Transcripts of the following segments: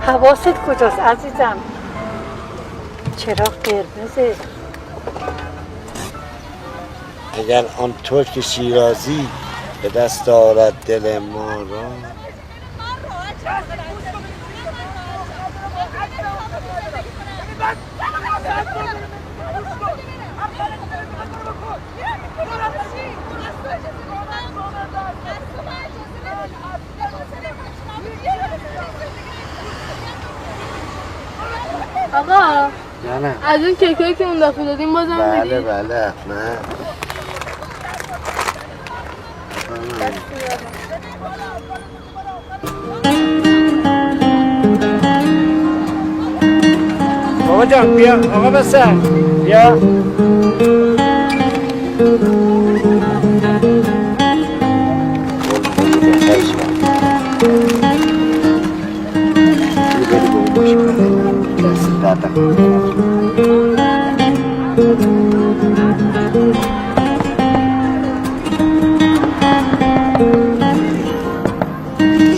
حواست کجاست عزیزم؟ چراغ قرمزه. اگر آن ترک شیرازی به دست آرد دل ما را. آقا نه از اون کیکایی که اون دفعه دادیم بازم بله میدی؟ بله حتما. بابا جان بیا آقا بسر بیا.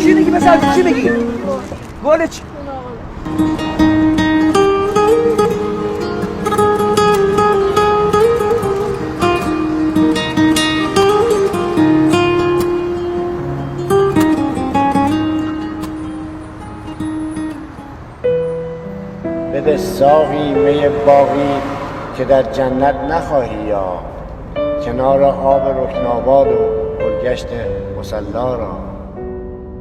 چی میگی مثلا چی میگی؟ گل چی؟ بده ساقی می باقی که در جنت نخواهی یافت، کنار آب رکناباد و گلگشت مصلا را.